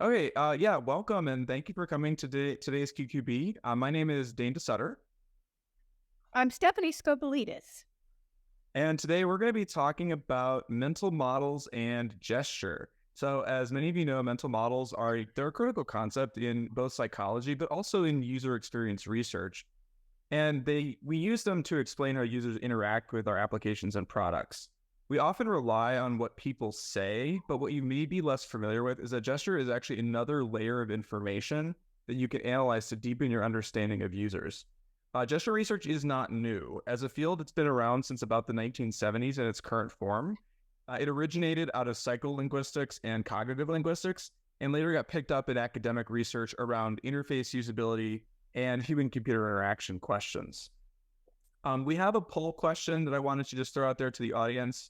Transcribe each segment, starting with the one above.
Okay, yeah, welcome and thank you for coming to today's QQB. My name is Dane DeSutter, I'm Stephanie Scopelitis. and today we're going to be talking about mental models and gesture. So, as many of you know, mental models they're a critical concept in both psychology, but also in user experience research. And we use them to explain how users interact with our applications and products. We often rely on what people say, but what you may be less familiar with is that gesture is actually another layer of information that you can analyze to deepen your understanding of users. Gesture research is not new. As a field, it's been around since about the 1970s in its current form. It originated out of psycholinguistics and cognitive linguistics, and later got picked up in academic research around interface usability and human-computer interaction questions. We have a poll question that I wanted to just throw out there to the audience.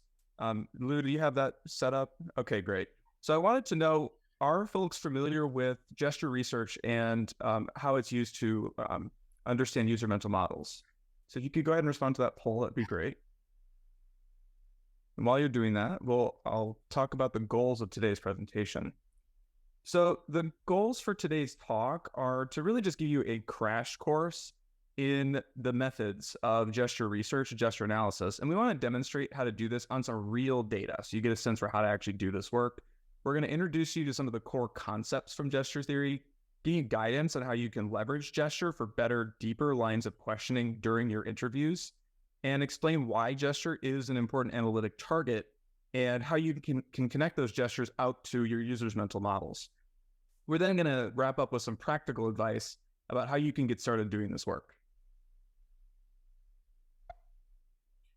Lou, do you have that set up? Okay, great. So I wanted to know, are folks familiar with gesture research and how it's used to understand user mental models? So if you could go ahead and respond to that poll, that'd be great. And while you're doing that, I'll talk about the goals of today's presentation. So the goals for today's talk are to really just give you a crash course in the methods of gesture research, gesture analysis. And we want to demonstrate how to do this on some real data, so you get a sense for how to actually do this work. We're going to introduce you to some of the core concepts from gesture theory, give you guidance on how you can leverage gesture for better, deeper lines of questioning during your interviews, and explain why gesture is an important analytic target and how you can connect those gestures out to your users' mental models. We're then going to wrap up with some practical advice about how you can get started doing this work.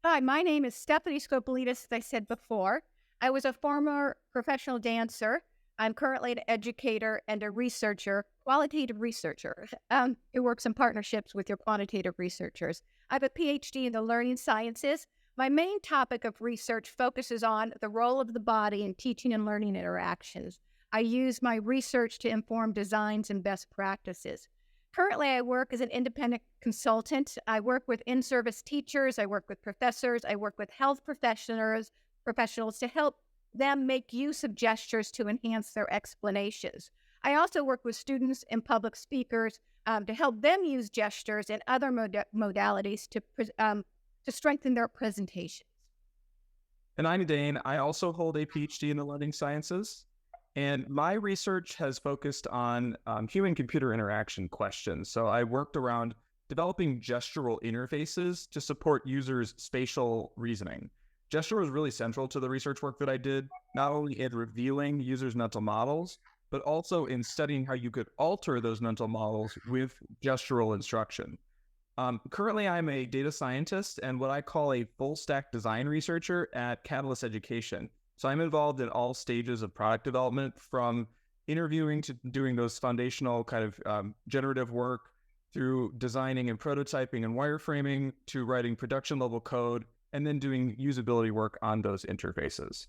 Hi, my name is Stephanie Scopelitis, as I said before. I was a former professional dancer. I'm currently an educator and a researcher, qualitative researcher, who works in partnerships with your quantitative researchers. I have a PhD in the learning sciences. My main topic of research focuses on the role of the body in teaching and learning interactions. I use my research to inform designs and best practices. Currently, I work as an independent consultant. I work with in-service teachers. I work with professors. I work with health professionals to help them make use of gestures to enhance their explanations. I also work with students and public speakers to help them use gestures and other modalities to strengthen their presentations. And I'm Dane. I also hold a PhD in the learning sciences. And my research has focused on human-computer interaction questions. So I worked around developing gestural interfaces to support users' spatial reasoning. Gesture was really central to the research work that I did, not only in revealing users' mental models, but also in studying how you could alter those mental models with gestural instruction. Currently, I'm a data scientist and what I call a full-stack design researcher at Catalyst Education. So I'm involved in all stages of product development, from interviewing to doing those foundational kind of generative work, through designing and prototyping and wireframing, to writing production level code, and then doing usability work on those interfaces.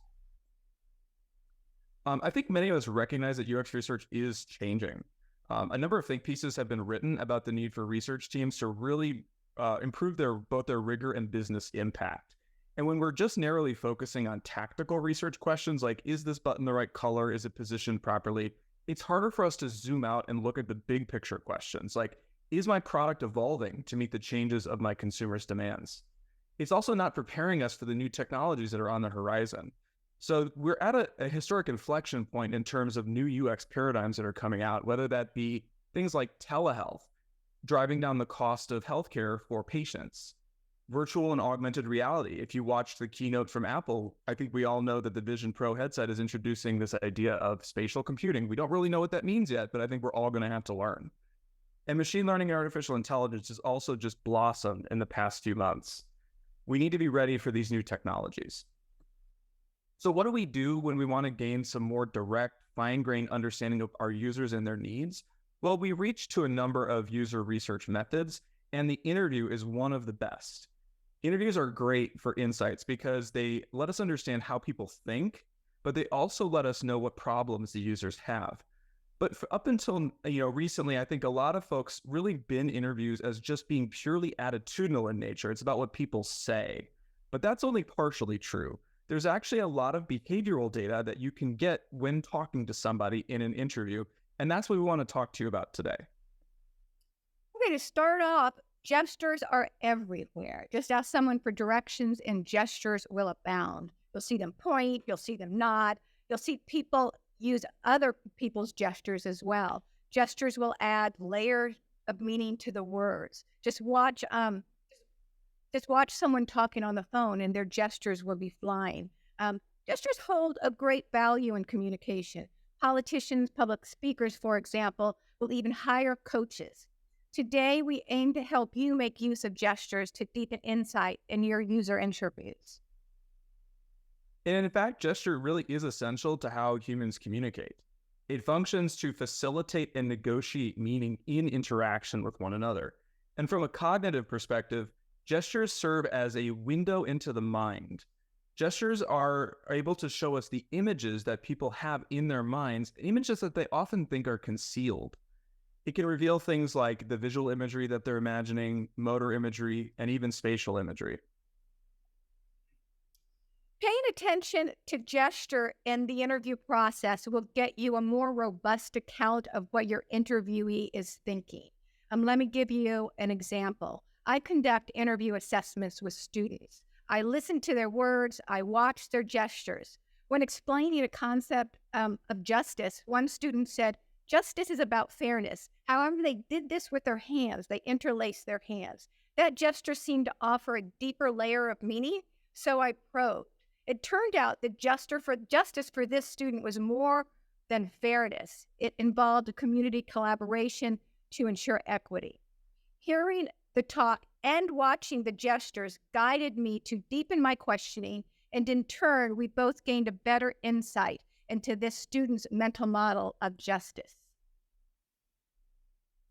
I think many of us recognize that UX research is changing. A number of think pieces have been written about the need for research teams to really improve both their rigor and business impact. And when we're just narrowly focusing on tactical research questions like, is this button the right color? Is it positioned properly? It's harder for us to zoom out and look at the big picture questions like, is my product evolving to meet the changes of my consumers' demands? It's also not preparing us for the new technologies that are on the horizon. So we're at a historic inflection point in terms of new UX paradigms that are coming out, whether that be things like telehealth, driving down the cost of healthcare for patients, virtual and augmented reality. If you watched the keynote from Apple, I think we all know that the Vision Pro headset is introducing this idea of spatial computing. We don't really know what that means yet, but I think we're all going to have to learn. And machine learning and artificial intelligence has also just blossomed in the past few months. We need to be ready for these new technologies. So what do we do when we want to gain some more direct, fine-grained understanding of our users and their needs? Well, we reach to a number of user research methods, and the interview is one of the best. Interviews are great for insights because they let us understand how people think, but they also let us know what problems the users have. But up until recently, I think a lot of folks really bin interviews as just being purely attitudinal in nature. It's about what people say. But that's only partially true. there's actually a lot of behavioral data that you can get when talking to somebody in an interview. And that's what we want to talk to you about today. Okay, to start off, gestures are everywhere. Just ask someone for directions and gestures will abound. You'll see them point, you'll see them nod, you'll see people use other people's gestures as well. Gestures will add layers of meaning to the words. Just watch someone talking on the phone and their gestures will be flying. Gestures hold a great value in communication. Politicians, public speakers, for example, will even hire coaches. Today, we aim to help you make use of gestures to deepen insight in your user interviews. And in fact, gesture really is essential to how humans communicate. It functions to facilitate and negotiate meaning in interaction with one another. And from a cognitive perspective, gestures serve as a window into the mind. Gestures are able to show us the images that people have in their minds, images that they often think are concealed. It can reveal things like the visual imagery that they're imagining, motor imagery, and even spatial imagery. Paying attention to gesture in the interview process will get you a more robust account of what your interviewee is thinking. Let me give you an example. I conduct interview assessments with students. I listen to their words, I watch their gestures. When explaining a concept of justice, one student said, "Justice is about fairness." However, they did this with their hands. They interlaced their hands. That gesture seemed to offer a deeper layer of meaning, so I probed. It turned out that justice for this student was more than fairness. It involved a community collaboration to ensure equity. Hearing the talk and watching the gestures guided me to deepen my questioning, and in turn, we both gained a better insight into this student's mental model of justice.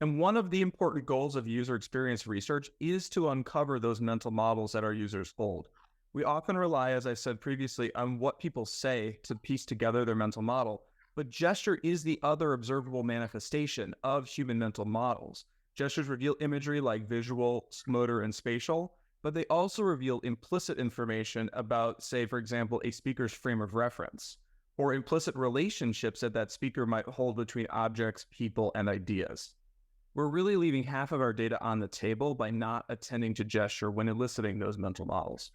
And one of the important goals of user experience research is to uncover those mental models that our users hold. We often rely, as I said previously, on what people say to piece together their mental model, but gesture is the other observable manifestation of human mental models. Gestures reveal imagery like visual, motor, and spatial, but they also reveal implicit information about, say, for example, a speaker's frame of reference, or implicit relationships that speaker might hold between objects, people, and ideas. We're really leaving half of our data on the table by not attending to gesture when eliciting those mental models.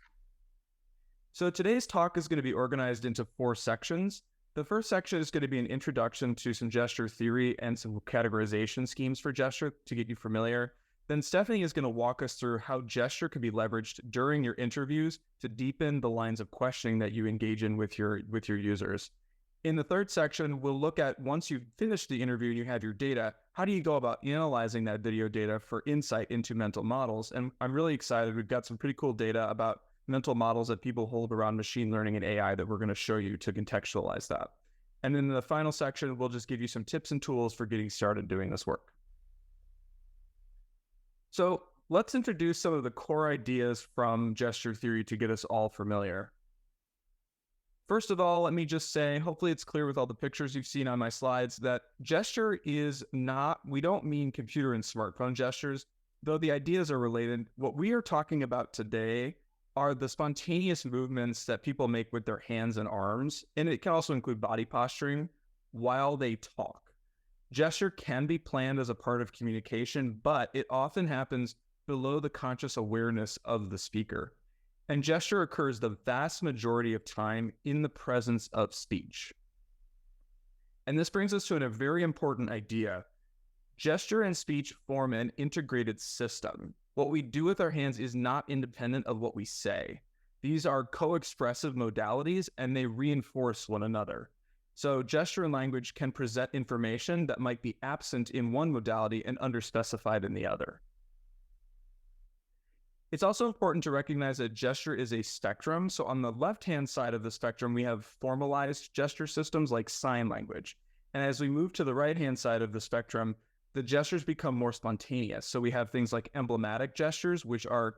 So today's talk is going to be organized into 4 sections. The first section is going to be an introduction to some gesture theory and some categorization schemes for gesture to get you familiar. Then Stephanie is going to walk us through how gesture can be leveraged during your interviews to deepen the lines of questioning that you engage in with your users. In the third section, we'll look at, once you've finished the interview and you have your data, how do you go about analyzing that video data for insight into mental models? And I'm really excited. We've got some pretty cool data about mental models that people hold around machine learning and AI that we're going to show you to contextualize that. And then in the final section, we'll just give you some tips and tools for getting started doing this work. So let's introduce some of the core ideas from gesture theory to get us all familiar. First of all, let me just say, hopefully it's clear with all the pictures you've seen on my slides, that gesture is not, we don't mean computer and smartphone gestures, though the ideas are related. What we are talking about today are the spontaneous movements that people make with their hands and arms, and it can also include body posturing while they talk. Gesture can be planned as a part of communication, but it often happens below the conscious awareness of the speaker. And gesture occurs the vast majority of time in the presence of speech. And this brings us to a very important idea. Gesture and speech form an integrated system. What we do with our hands is not independent of what we say. These are co-expressive modalities and they reinforce one another. So gesture and language can present information that might be absent in one modality and underspecified in the other. It's also important to recognize that gesture is a spectrum. So on the left-hand side of the spectrum, we have formalized gesture systems like sign language. And as we move to the right-hand side of the spectrum, the gestures become more spontaneous. So we have things like emblematic gestures, which are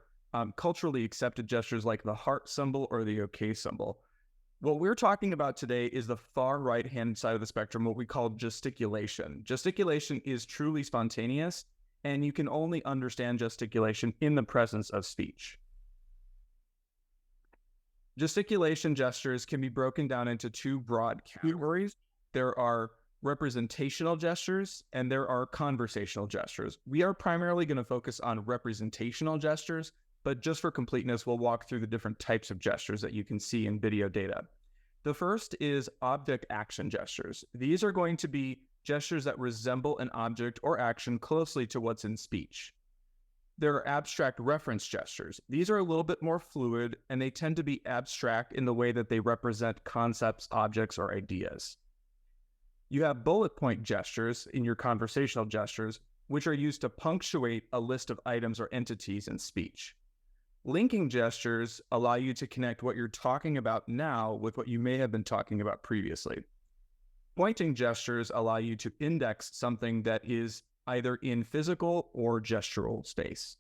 culturally accepted gestures like the heart symbol or the OK symbol. What we're talking about today is the far right-hand side of the spectrum, what we call gesticulation. Gesticulation is truly spontaneous, and you can only understand gesticulation in the presence of speech. Gesticulation gestures can be broken down into two broad categories. There are representational gestures and there are conversational gestures. We are primarily going to focus on representational gestures, but just for completeness, we'll walk through the different types of gestures that you can see in video data. The first is object action gestures. These are going to be gestures that resemble an object or action closely to what's in speech. There are abstract reference gestures. These are a little bit more fluid, and they tend to be abstract in the way that they represent concepts, objects, or ideas. You have bullet point gestures in your conversational gestures, which are used to punctuate a list of items or entities in speech. Linking gestures allow you to connect what you're talking about now with what you may have been talking about previously. Pointing gestures allow you to index something that is either in physical or gestural space.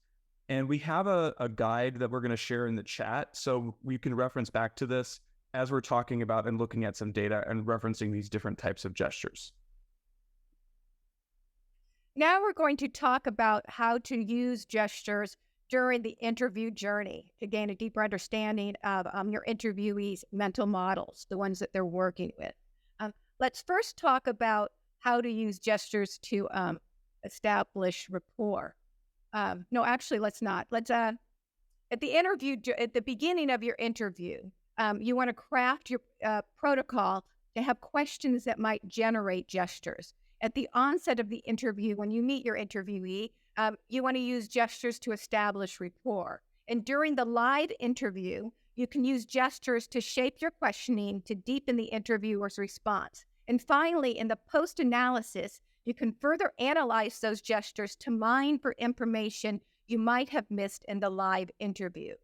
And we have a guide that we're going to share in the chat, so we can reference back to this as we're talking about and looking at some data and referencing these different types of gestures. Now we're going to talk about how to use gestures during the interview journey to gain a deeper understanding of your interviewees' mental models, the ones that they're working with. Let's first talk about how to use gestures to establish rapport. No, actually, let's not. Let's at the beginning of your interview, you want to craft your protocol to have questions that might generate gestures. At the onset of the interview, when you meet your interviewee, you want to use gestures to establish rapport. And during the live interview, you can use gestures to shape your questioning to deepen the interviewer's response. And finally, in the post-analysis, you can further analyze those gestures to mine for information you might have missed in the live interview.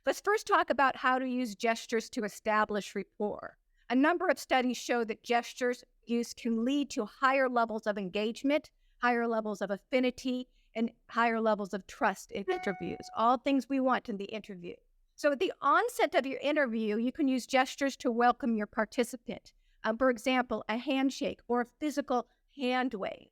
Let's first talk about how to use gestures to establish rapport. A number of studies show that gestures used can lead to higher levels of engagement, higher levels of affinity, and higher levels of trust in interviews, all things we want in the interview. So at the onset of your interview, you can use gestures to welcome your participant. For example, a handshake or a physical hand wave.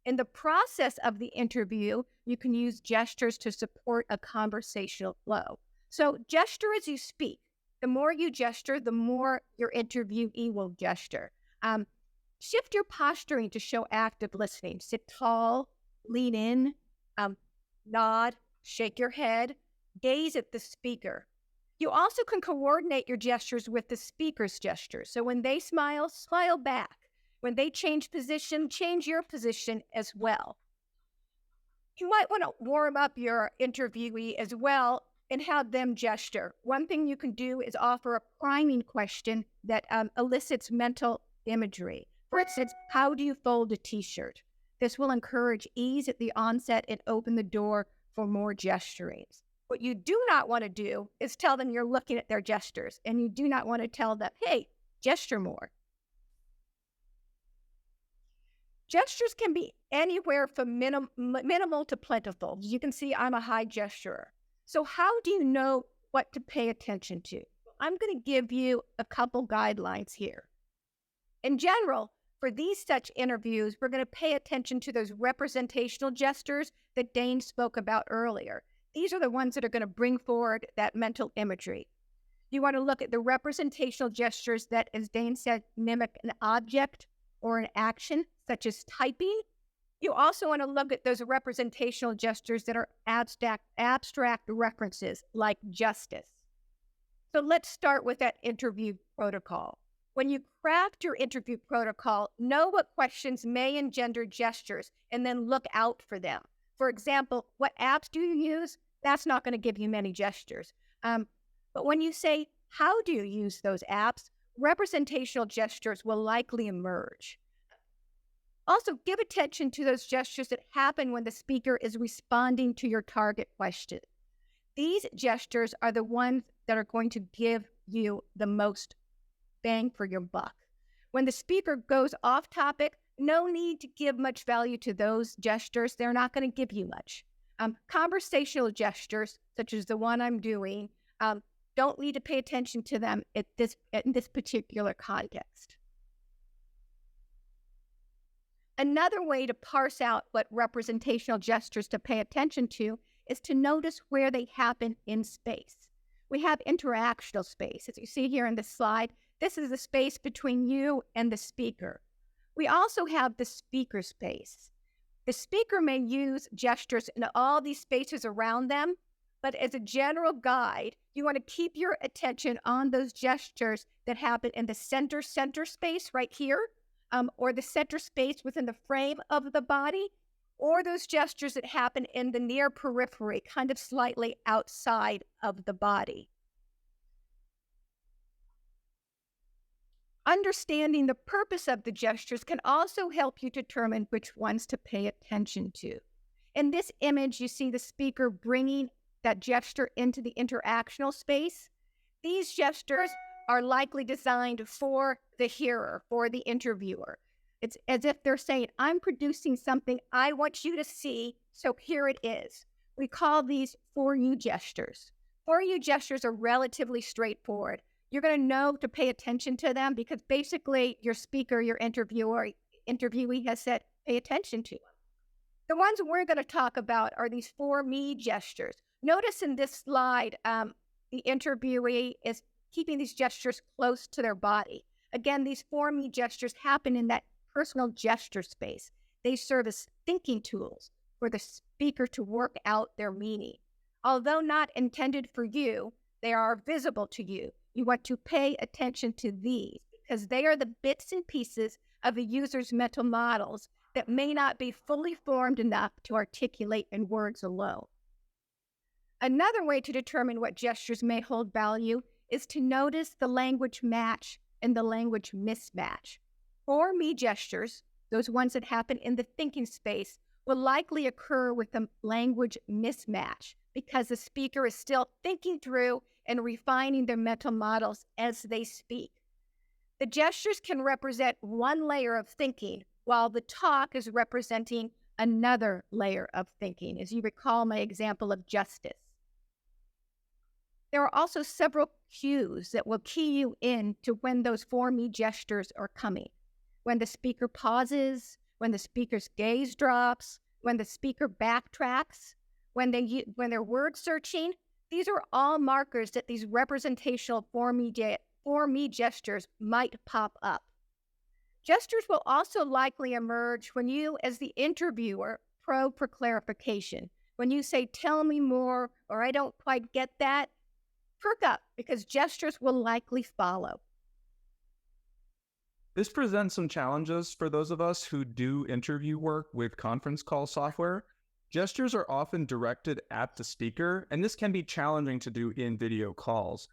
In the process of the interview, you can use gestures to support a conversational flow. So gesture as you speak. The more you gesture, the more your interviewee will gesture. Shift your posturing to show active listening. Sit tall, lean in, nod, shake your head, gaze at the speaker. You also can coordinate your gestures with the speaker's gestures. So when they smile, smile back. When they change position, change your position as well. You might want to warm up your interviewee as well and have them gesture. One thing you can do is offer a priming question that elicits mental imagery. For instance, how do you fold a t-shirt? This will encourage ease at the onset and open the door for more gesturings. What you do not want to do is tell them you're looking at their gestures, and you do not want to tell them, hey, gesture more. Gestures can be anywhere from minimal to plentiful. As you can see, I'm a high gesturer. So how do you know what to pay attention to? I'm going to give you a couple guidelines here. In general, for these such interviews, we're going to pay attention to those representational gestures that Dane spoke about earlier. These are the ones that are going to bring forward that mental imagery. You want to look at the representational gestures that, as Dane said, mimic an object or an action, such as typing. You also want to look at those representational gestures that are abstract references, like justice. So let's start with that interview protocol. When you craft your interview protocol, know what questions may engender gestures and then look out for them. For example, what apps do you use? That's not going to give you many gestures. But when you say, how do you use those apps? Representational gestures will likely emerge. Also, give attention to those gestures that happen when the speaker is responding to your target question. These gestures are the ones that are going to give you the most bang for your buck. When the speaker goes off topic, no need to give much value to those gestures. They're not going to give you much. Conversational gestures, such as the one I'm doing, don't need to pay attention to them in this particular context. Another way to parse out what representational gestures to pay attention to is to notice where they happen in space. We have interactional space. As you see here in this slide, this is the space between you and the speaker. We also have the speaker space. The speaker may use gestures in all these spaces around them, but as a general guide, you want to keep your attention on those gestures that happen in the center space right here, or the center space within the frame of the body, or those gestures that happen in the near periphery, kind of slightly outside of the body. Understanding the purpose of the gestures can also help you determine which ones to pay attention to. In this image, you see the speaker bringing that gesture into the interactional space. These gestures are likely designed for the hearer, for the interviewer. It's as if they're saying, I'm producing something I want you to see, so here it is. We call these for you gestures. For you gestures are relatively straightforward. You're going to know to pay attention to them because basically your speaker, your interviewee has said, pay attention to them. The ones we're going to talk about are these for me gestures. Notice in this slide, the interviewee is keeping these gestures close to their body. Again, these for me gestures happen in that personal gesture space. They serve as thinking tools for the speaker to work out their meaning. Although not intended for you, they are visible to you. You want to pay attention to these because they are the bits and pieces of a user's mental models that may not be fully formed enough to articulate in words alone. Another way to determine what gestures may hold value is to notice the language match and the language mismatch. For me gestures, those ones that happen in the thinking space, will likely occur with a language mismatch because the speaker is still thinking through and refining their mental models as they speak. The gestures can represent one layer of thinking, while the talk is representing another layer of thinking, as you recall my example of justice. There are also several cues that will key you in to when those for me gestures are coming. When the speaker pauses, when the speaker's gaze drops, when the speaker backtracks, when they're word searching. These are all markers that these representational for me gestures might pop up. Gestures will also likely emerge when you, as the interviewer, probe for clarification. When you say, tell me more, or I don't quite get that, perk up because gestures will likely follow. This presents some challenges for those of us who do interview work with conference call software. Gestures are often directed at the speaker, and this can be challenging to do in video calls.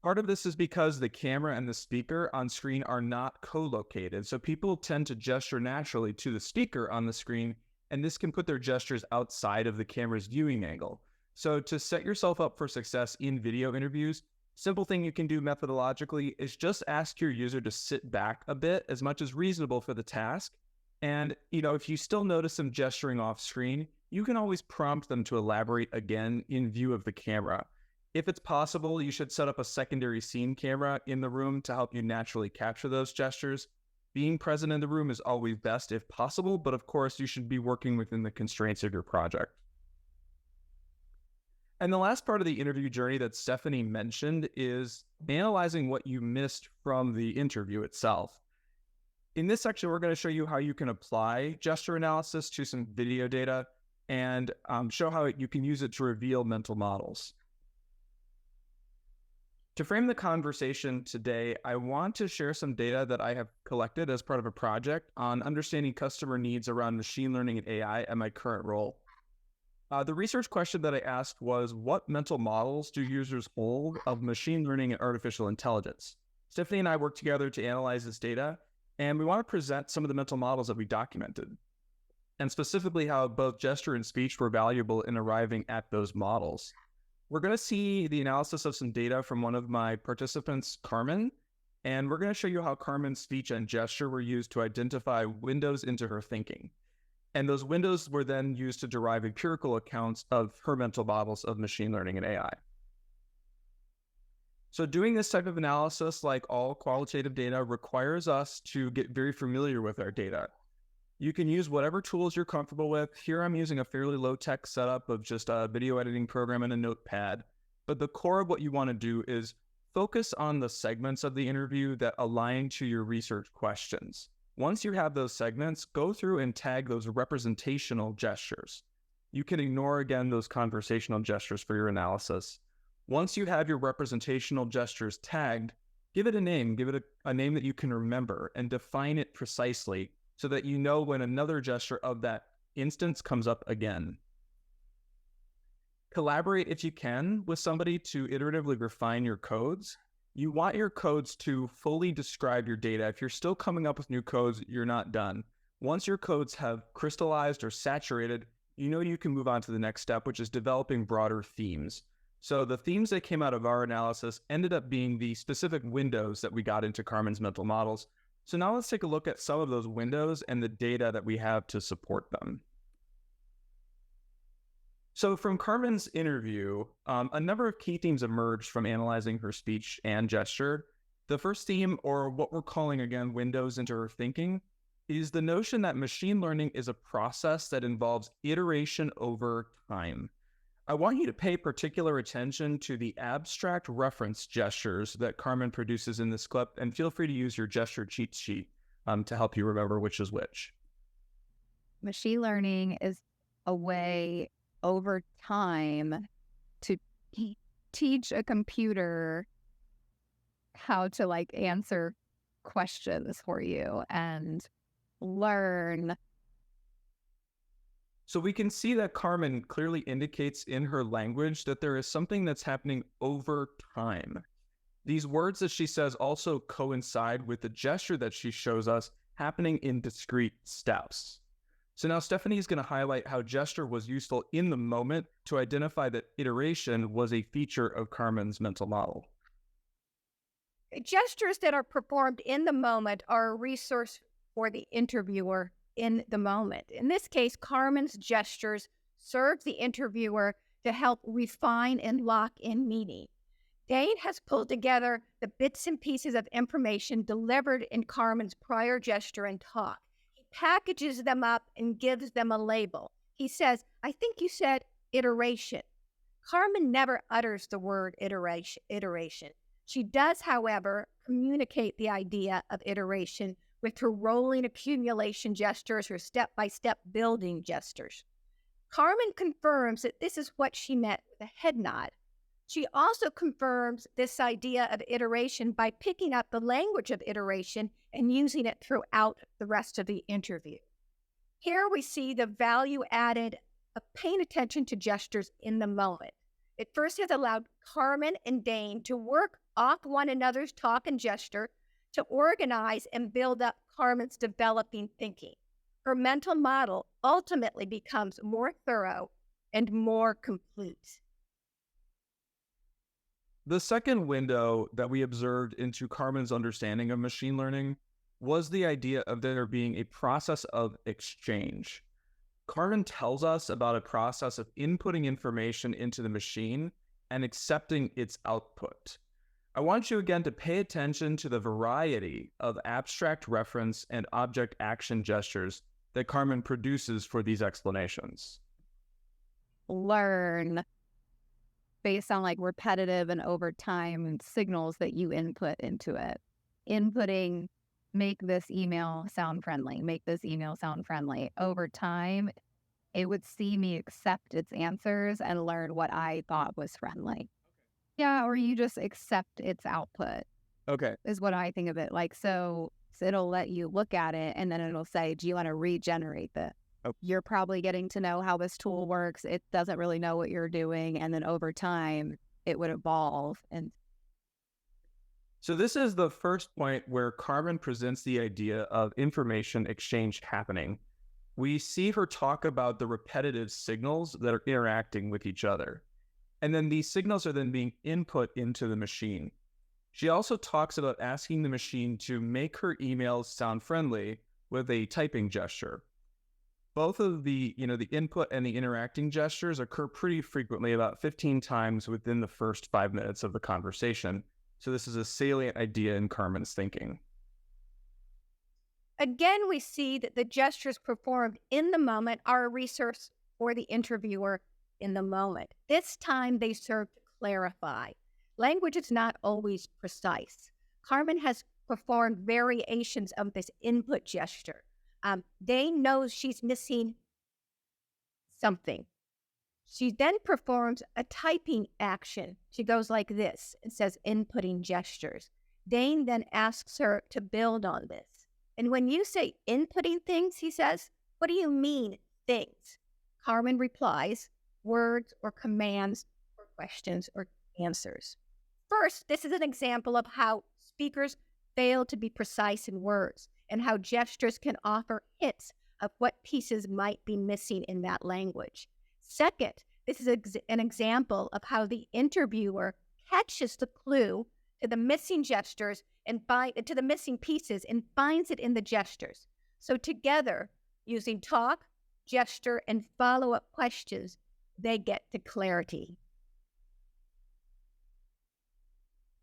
Part of this is because the camera and the speaker on screen are not co-located, so people tend to gesture naturally to the speaker on the screen, and this can put their gestures outside of the camera's viewing angle. So to set yourself up for success in video interviews, simple thing you can do methodologically is just ask your user to sit back a bit as much as reasonable for the task. And, if you still notice them gesturing off screen, you can always prompt them to elaborate again in view of the camera. If it's possible, you should set up a secondary scene camera in the room to help you naturally capture those gestures. Being present in the room is always best if possible, but of course you should be working within the constraints of your project. And the last part of the interview journey that Stephanie mentioned is analyzing what you missed from the interview itself. In this section, we're going to show you how you can apply gesture analysis to some video data and show how you can use it to reveal mental models. To frame the conversation today, I want to share some data that I have collected as part of a project on understanding customer needs around machine learning and AI at my current role. The research question that I asked was, what mental models do users hold of machine learning and artificial intelligence? Stephanie and I worked together to analyze this data, and we want to present some of the mental models that we documented, and specifically how both gesture and speech were valuable in arriving at those models. We're going to see the analysis of some data from one of my participants, Carmen, and we're going to show you how Carmen's speech and gesture were used to identify windows into her thinking. And those windows were then used to derive empirical accounts of her mental models of machine learning and AI. So doing this type of analysis, like all qualitative data, requires us to get very familiar with our data. You can use whatever tools you're comfortable with. Here I'm using a fairly low-tech setup of just a video editing program and a notepad. But the core of what you want to do is focus on the segments of the interview that align to your research questions. Once you have those segments, go through and tag those representational gestures. You can ignore, again, those conversational gestures for your analysis. Once you have your representational gestures tagged, give it a name. Give it a name that you can remember and define it precisely so that you know when another gesture of that instance comes up again. Collaborate if you can with somebody to iteratively refine your codes. You want your codes to fully describe your data. If you're still coming up with new codes, you're not done. Once your codes have crystallized or saturated, you know you can move on to the next step, which is developing broader themes. So the themes that came out of our analysis ended up being the specific windows that we got into Carmen's mental models. So now let's take a look at some of those windows and the data that we have to support them. So from Carmen's interview, a number of key themes emerged from analyzing her speech and gesture. The first theme, or what we're calling, again, windows into her thinking, is the notion that machine learning is a process that involves iteration over time. I want you to pay particular attention to the abstract reference gestures that Carmen produces in this clip, and feel free to use your gesture cheat sheet to help you remember which is which. Machine learning is a way over time to teach a computer how to answer questions for you and learn. So we can see that Carmen clearly indicates in her language that there is something that's happening over time. These words that she says also coincide with the gesture that she shows us happening in discrete steps. So now Stephanie is going to highlight how gesture was useful in the moment to identify that iteration was a feature of Carmen's mental model. Gestures that are performed in the moment are a resource for the interviewer in the moment. In this case, Carmen's gestures serve the interviewer to help refine and lock in meaning. Dane has pulled together the bits and pieces of information delivered in Carmen's prior gesture and talk. He packages them up and gives them a label. He says, "I think you said iteration." Carmen never utters the word iteration. She does, however, communicate the idea of iteration with her rolling accumulation gestures, her step-by-step building gestures. Carmen confirms that this is what she meant with a head nod. She also confirms this idea of iteration by picking up the language of iteration and using it throughout the rest of the interview. Here we see the value added of paying attention to gestures in the moment. It first has allowed Carmen and Dane to work off one another's talk and gesture to organize and build up Carmen's developing thinking. Her mental model ultimately becomes more thorough and more complete. The second window that we observed into Carmen's understanding of machine learning was the idea of there being a process of exchange. Carmen tells us about a process of inputting information into the machine and accepting its output. I want you again to pay attention to the variety of abstract reference and object action gestures that Carmen produces for these explanations. Learn based on repetitive and over time signals that you input into it. Inputting, make this email sound friendly, make this email sound friendly. Over time, it would see me accept its answers and learn what I thought was friendly. Yeah, or you just accept its output. Okay. Is what I think of it like. So it'll let you look at it and then it'll say, do you want to regenerate this? Oh. You're probably getting to know how this tool works. It doesn't really know what you're doing. And then over time, it would evolve. And so this is the first point where Carmen presents the idea of information exchange happening. We see her talk about the repetitive signals that are interacting with each other. And then these signals are then being input into the machine. She also talks about asking the machine to make her emails sound friendly with a typing gesture. Both of the input and the interacting gestures occur pretty frequently, about 15 times within the first 5 minutes of the conversation. So this is a salient idea in Carmen's thinking. Again, we see that the gestures performed in the moment are a resource for the interviewer in the moment. This time they serve to clarify. Language is not always precise. Carmen has performed variations of this input gesture. Dane knows she's missing something. She then performs a typing action. She goes like this and says inputting gestures. Dane then asks her to build on this. And when you say inputting things, he says, what do you mean things? Carmen replies, words or commands or questions or answers. First, this is an example of how speakers fail to be precise in words and how gestures can offer hints of what pieces might be missing in that language. Second, this is an example of how the interviewer catches the clue to the missing gestures and to the missing pieces and finds it in the gestures. So together, using talk, gesture, and follow-up questions, they get to clarity.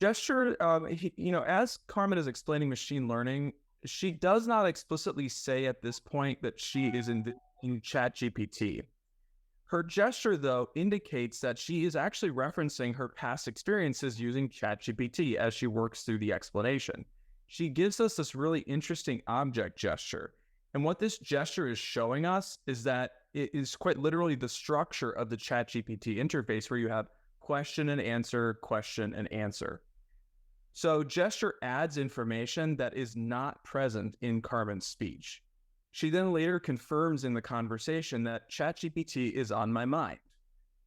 Gesture, as Carmen is explaining machine learning, she does not explicitly say at this point that she is in ChatGPT. Her gesture, though, indicates that she is actually referencing her past experiences using ChatGPT as she works through the explanation. She gives us this really interesting object gesture. And what this gesture is showing us is that it is quite literally the structure of the ChatGPT interface where you have question and answer, question and answer. So gesture adds information that is not present in Carmen's speech. She then later confirms in the conversation that ChatGPT is on my mind.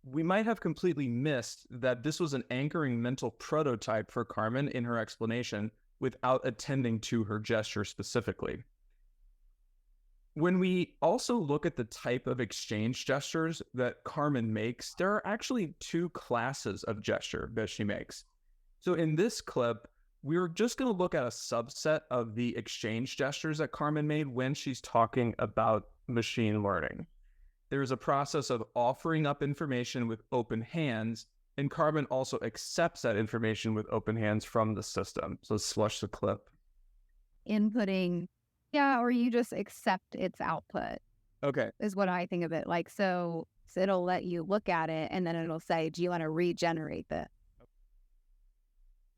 We might have completely missed that this was an anchoring mental prototype for Carmen in her explanation without attending to her gesture specifically. When we also look at the type of exchange gestures that Carmen makes, there are actually two classes of gesture that she makes. So in this clip, we're just going to look at a subset of the exchange gestures that Carmen made when she's talking about machine learning. There's a process of offering up information with open hands, and Carmen also accepts that information with open hands from the system. So let's flush the clip. Inputting, yeah, or you just accept its output. Okay. Is what I think of it like. So it'll let you look at it, and then it'll say, do you want to regenerate this?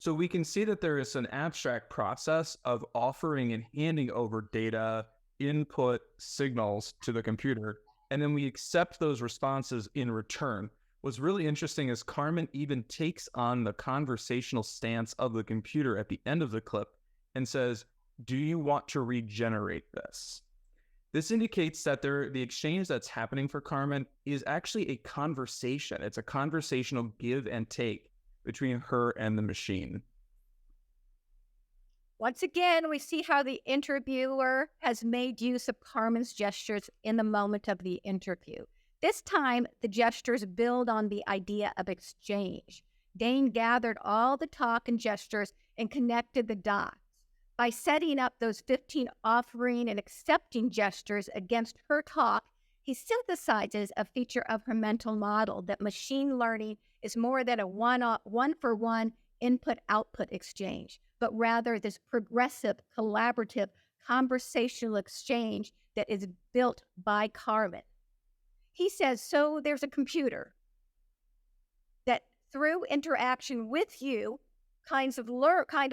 So we can see that there is an abstract process of offering and handing over data, input signals to the computer, and then we accept those responses in return. What's really interesting is Carmen even takes on the conversational stance of the computer at the end of the clip and says, do you want to regenerate this? This indicates that the exchange that's happening for Carmen is actually a conversation. It's a conversational give and take between her and the machine. Once again, we see how the interviewer has made use of Carmen's gestures in the moment of the interview. This time, the gestures build on the idea of exchange. Dane gathered all the talk and gestures and connected the dots. By setting up those 15 offering and accepting gestures against her talk, he synthesizes a feature of her mental model that machine learning is more than a one-for-one input-output exchange, but rather this progressive, collaborative, conversational exchange that is built by Carmen. He says, so there's a computer that through interaction with you kind of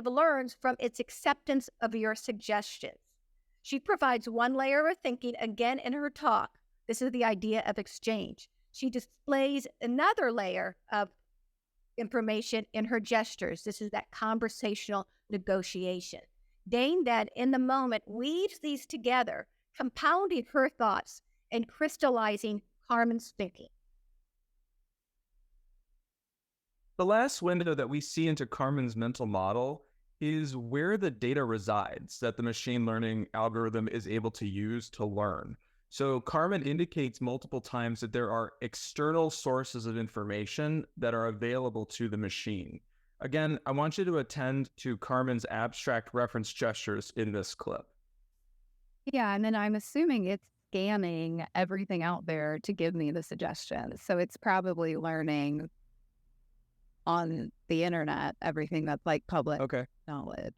learns from its acceptance of your suggestions. She provides one layer of thinking again in her talk. This is the idea of exchange. She displays another layer of information in her gestures. This is that conversational negotiation. Dane then, in the moment, weaves these together, compounding her thoughts and crystallizing Carmen's thinking. The last window that we see into Carmen's mental model is where the data resides that the machine learning algorithm is able to use to learn. So Carmen indicates multiple times that there are external sources of information that are available to the machine. Again, I want you to attend to Carmen's abstract reference gestures in this clip. Yeah, and then I'm assuming it's scanning everything out there to give me the suggestions. So it's probably learning on the internet, everything that's like public knowledge.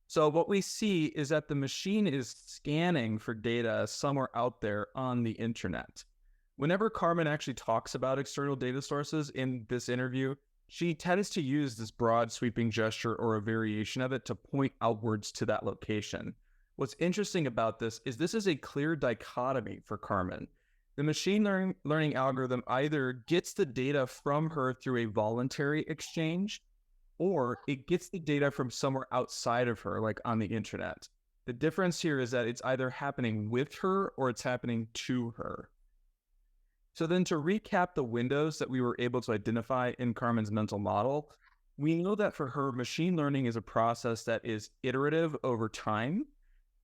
So what we see is that the machine is scanning for data somewhere out there on the internet. Whenever Carmen actually talks about external data sources in this interview, she tends to use this broad sweeping gesture or a variation of it to point outwards to that location. What's interesting about this is a clear dichotomy for Carmen. The machine learning algorithm either gets the data from her through a voluntary exchange, or it gets the data from somewhere outside of her, like on the internet. The difference here is that it's either happening with her or it's happening to her. So then to recap the windows that we were able to identify in Carmen's mental model, we know that for her, machine learning is a process that is iterative over time,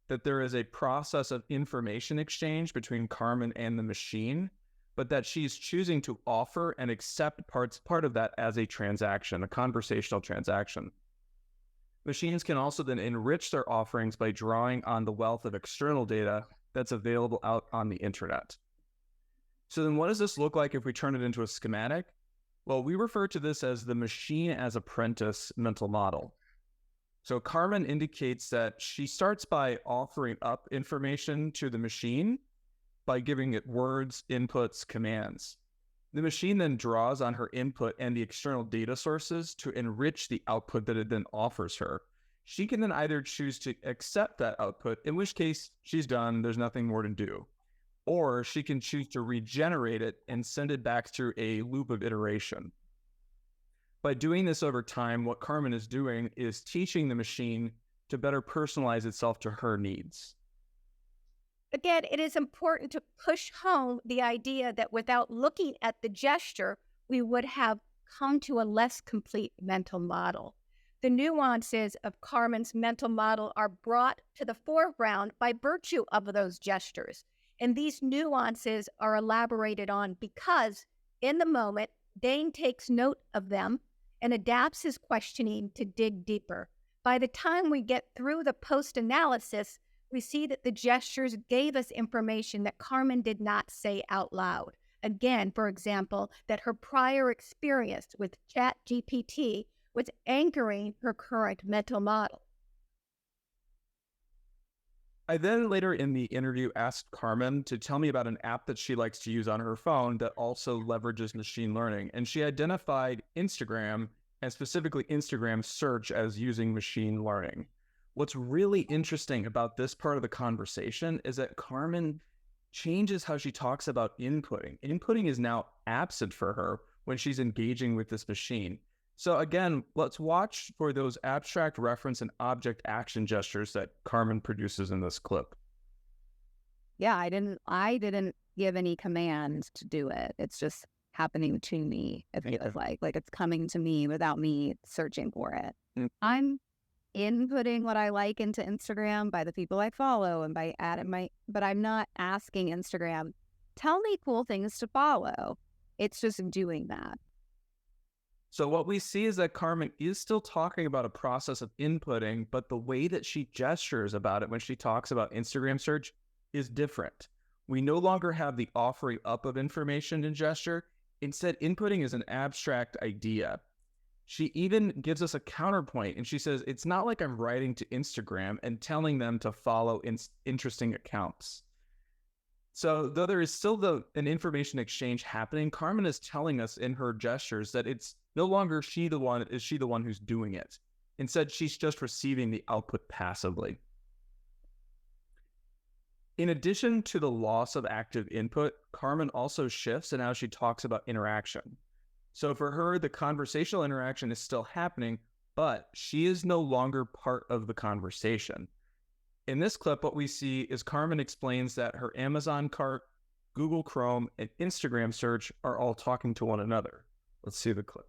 that there is a process of information exchange between Carmen and the machine, but that she's choosing to offer and accept part of that as a transaction, a conversational transaction. Machines can also then enrich their offerings by drawing on the wealth of external data that's available out on the internet. So then what does this look like if we turn it into a schematic? Well, we refer to this as the machine as apprentice mental model. So Carmen indicates that she starts by offering up information to the machine by giving it words, inputs, commands. The machine then draws on her input and the external data sources to enrich the output that it then offers her. She can then either choose to accept that output, in which case she's done, there's nothing more to do. Or she can choose to regenerate it and send it back through a loop of iteration. By doing this over time, what Carmen is doing is teaching the machine to better personalize itself to her needs. Again, it is important to push home the idea that without looking at the gesture, we would have come to a less complete mental model. The nuances of Carmen's mental model are brought to the foreground by virtue of those gestures. And these nuances are elaborated on because, in the moment, Dane takes note of them and adapts his questioning to dig deeper. By the time we get through the post-analysis, we see that the gestures gave us information that Carmen did not say out loud. Again, for example, that her prior experience with ChatGPT was anchoring her current mental model. I then later in the interview asked Carmen to tell me about an app that she likes to use on her phone that also leverages machine learning. And she identified Instagram, and specifically Instagram search, as using machine learning. What's really interesting about this part of the conversation is that Carmen changes how she talks about inputting. Inputting is now absent for her when she's engaging with this machine. So again, let's watch for those abstract reference and object action gestures that Carmen produces in this clip. Yeah, I didn't give any commands to do it. It's just happening to me. It feels like it's coming to me without me searching for it. Mm. I'm inputting what I like into Instagram by the people I follow and by adding but I'm not asking Instagram, tell me cool things to follow. It's just doing that. So what we see is that Carmen is still talking about a process of inputting, but the way that she gestures about it when she talks about Instagram search is different. We no longer have the offering up of information in gesture. Instead, inputting is an abstract idea. She even gives us a counterpoint, and she says, it's not like I'm writing to Instagram and telling them to follow interesting accounts. So though there is still an information exchange happening, Carmen is telling us in her gestures that it's no longer she the one who's doing it. Instead, she's just receiving the output passively. In addition to the loss of active input, Carmen also shifts in how she talks about interaction. So for her, the conversational interaction is still happening, but she is no longer part of the conversation. In this clip, what we see is Carmen explains that her Amazon cart, Google Chrome, and Instagram search are all talking to one another. Let's see the clip.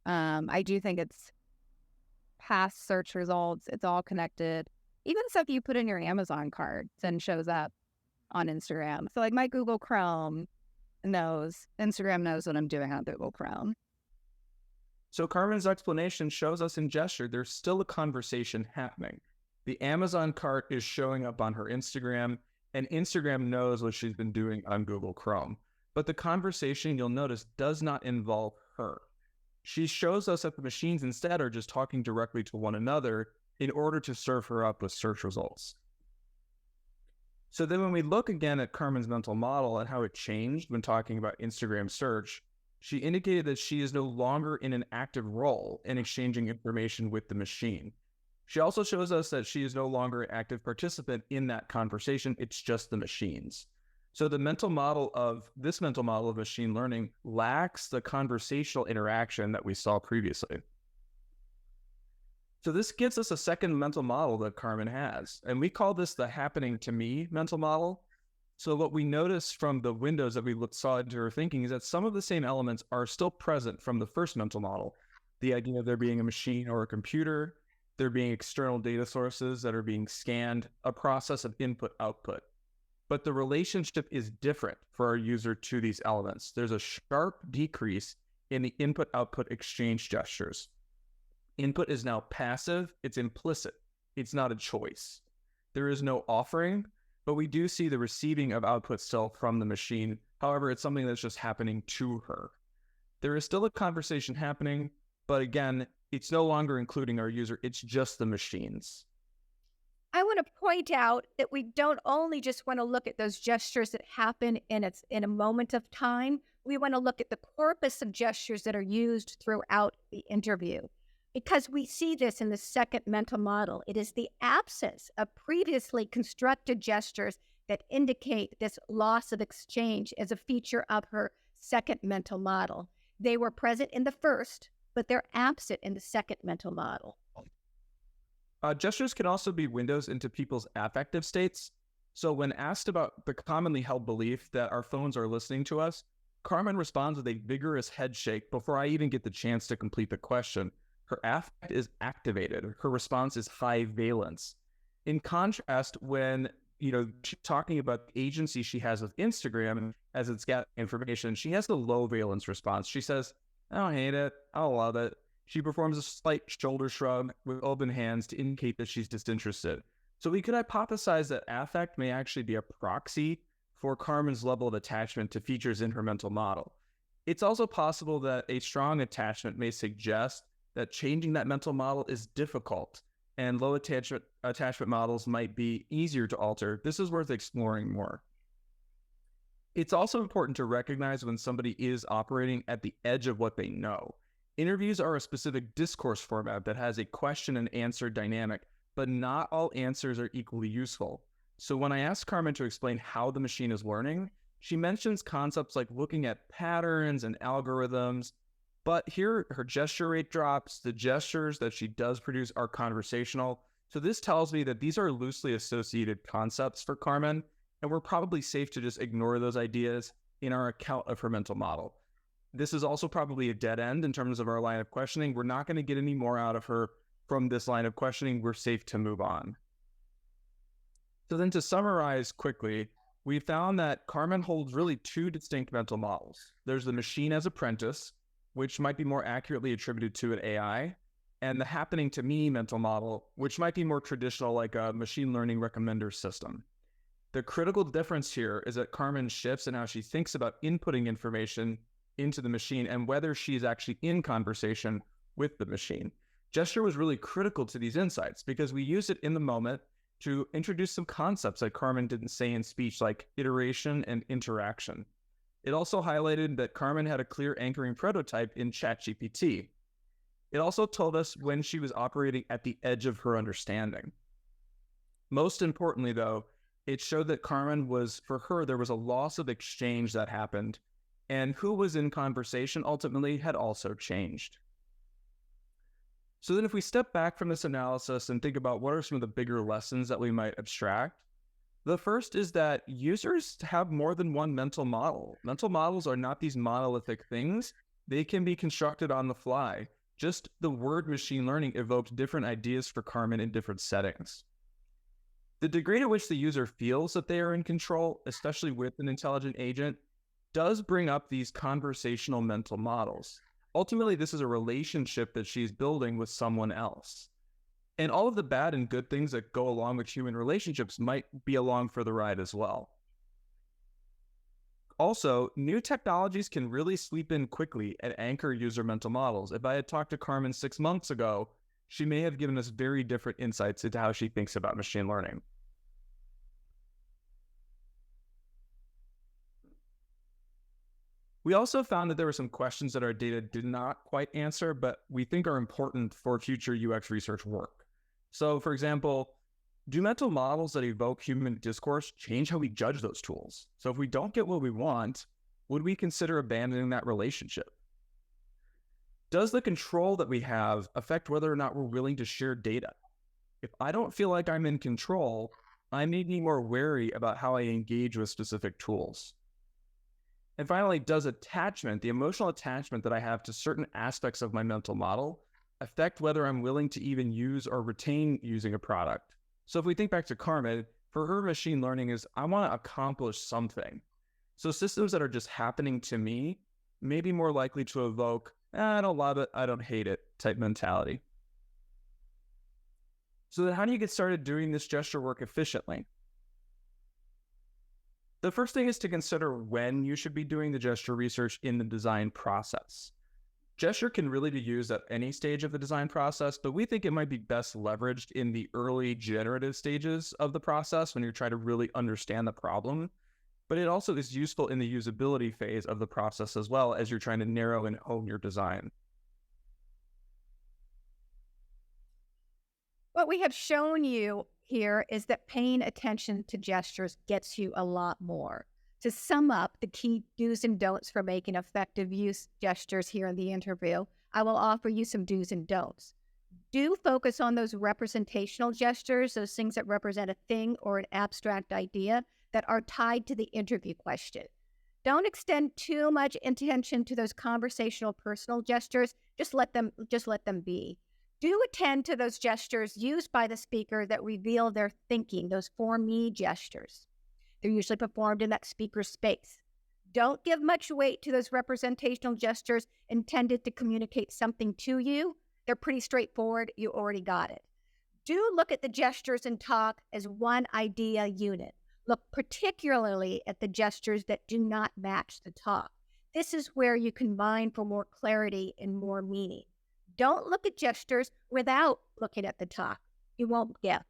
I do think it's past search results. It's all connected. Even stuff you put in your Amazon cart then shows up on Instagram. So like my Google Chrome Instagram knows what I'm doing on Google Chrome. So Carmen's explanation shows us in gesture there's still a conversation happening. The Amazon cart is showing up on her Instagram, and Instagram knows what she's been doing on Google Chrome. But the conversation, you'll notice, does not involve her. She shows us that the machines instead are just talking directly to one another in order to serve her up with search results. So then when we look again at Carmen's mental model and how it changed when talking about Instagram search, she indicated that she is no longer in an active role in exchanging information with the machine. She also shows us that she is no longer an active participant in that conversation. It's just the machines. So this mental model of machine learning lacks the conversational interaction that we saw previously. So this gives us a second mental model that Carmen has, and we call this the happening to me mental model. So what we noticed from the windows that we saw into her thinking is that some of the same elements are still present from the first mental model. The idea of there being a machine or a computer, there being external data sources that are being scanned, a process of input-output. But the relationship is different for our user to these elements. There's a sharp decrease in the input-output exchange gestures. Input is now passive, it's implicit, it's not a choice. There is no offering, but we do see the receiving of output still from the machine. However, it's something that's just happening to her. There is still a conversation happening, but again, it's no longer including our user, it's just the machines. I want to point out that we don't only just want to look at those gestures that happen in a moment of time. We want to look at the corpus of gestures that are used throughout the interview, because we see this in the second mental model. It is the absence of previously constructed gestures that indicate this loss of exchange as a feature of her second mental model. They were present in the first, but they're absent in the second mental model. Gestures can also be windows into people's affective states. So when asked about the commonly held belief that our phones are listening to us, Carmen responds with a vigorous head shake before I even get the chance to complete the question. Her affect is activated. Her response is high valence. In contrast, when she's talking about the agency she has with Instagram as it's got information, she has the low valence response. She says, I don't hate it. I don't love it. She performs a slight shoulder shrug with open hands to indicate that she's disinterested. So we could hypothesize that affect may actually be a proxy for Carmen's level of attachment to features in her mental model. It's also possible that a strong attachment may suggest that changing that mental model is difficult, and low attachment models might be easier to alter. This is worth exploring more. It's also important to recognize when somebody is operating at the edge of what they know. Interviews are a specific discourse format that has a question and answer dynamic, but not all answers are equally useful. So when I asked Carmen to explain how the machine is learning, she mentions concepts like looking at patterns and algorithms, but here her gesture rate drops. The gestures that she does produce are conversational. So this tells me that these are loosely associated concepts for Carmen, and we're probably safe to just ignore those ideas in our account of her mental model. This is also probably a dead end in terms of our line of questioning. We're not going to get any more out of her from this line of questioning. We're safe to move on. So then to summarize quickly, we found that Carmen holds really two distinct mental models. There's the machine as apprentice, which might be more accurately attributed to an AI, and the happening to me mental model, which might be more traditional, like a machine learning recommender system. The critical difference here is that Carmen shifts in how she thinks about inputting information into the machine and whether she's actually in conversation with the machine. Gesture was really critical to these insights because we use it in the moment to introduce some concepts that Carmen didn't say in speech, like iteration and interaction. It also highlighted that Carmen had a clear anchoring prototype in ChatGPT. It also told us when she was operating at the edge of her understanding. Most importantly, though, it showed that Carmen for her, there was a loss of exchange that happened, and who was in conversation ultimately had also changed. So then if we step back from this analysis and think about what are some of the bigger lessons that we might abstract, the first is that users have more than one mental model. Mental models are not these monolithic things. They can be constructed on the fly. Just the word machine learning evoked different ideas for Carmen in different settings. The degree to which the user feels that they are in control, especially with an intelligent agent, does bring up these conversational mental models. Ultimately, this is a relationship that she's building with someone else. And all of the bad and good things that go along with human relationships might be along for the ride as well. Also, new technologies can really sweep in quickly and anchor user mental models. If I had talked to Carmen 6 months ago, she may have given us very different insights into how she thinks about machine learning. We also found that there were some questions that our data did not quite answer, but we think are important for future UX research work. So, for example, do mental models that evoke human discourse change how we judge those tools? So if we don't get what we want, would we consider abandoning that relationship? Does the control that we have affect whether or not we're willing to share data? If I don't feel like I'm in control, I may be more wary about how I engage with specific tools. And finally, does attachment, the emotional attachment that I have to certain aspects of my mental model, affect whether I'm willing to even use or retain using a product? So if we think back to Carmen, for her machine learning is, I want to accomplish something. So systems that are just happening to me may be more likely to evoke, I don't love it, I don't hate it type mentality. So then how do you get started doing this gesture work efficiently? The first thing is to consider when you should be doing the gesture research in the design process. Gesture can really be used at any stage of the design process, but we think it might be best leveraged in the early generative stages of the process when you're trying to really understand the problem. But it also is useful in the usability phase of the process as well as you're trying to narrow and hone your design. What we have shown you here is that paying attention to gestures gets you a lot more. To sum up the key do's and don'ts for making effective use gestures here in the interview, I will offer you some do's and don'ts. Do focus on those representational gestures, those things that represent a thing or an abstract idea that are tied to the interview question. Don't extend too much attention to those conversational personal gestures. Just let them be. Do attend to those gestures used by the speaker that reveal their thinking, those for me gestures. They're usually performed in that speaker's space. Don't give much weight to those representational gestures intended to communicate something to you. They're pretty straightforward. You already got it. Do look at the gestures and talk as one idea unit. Look particularly at the gestures that do not match the talk. This is where you combine for more clarity and more meaning. Don't look at gestures without looking at the talk. You won't get much.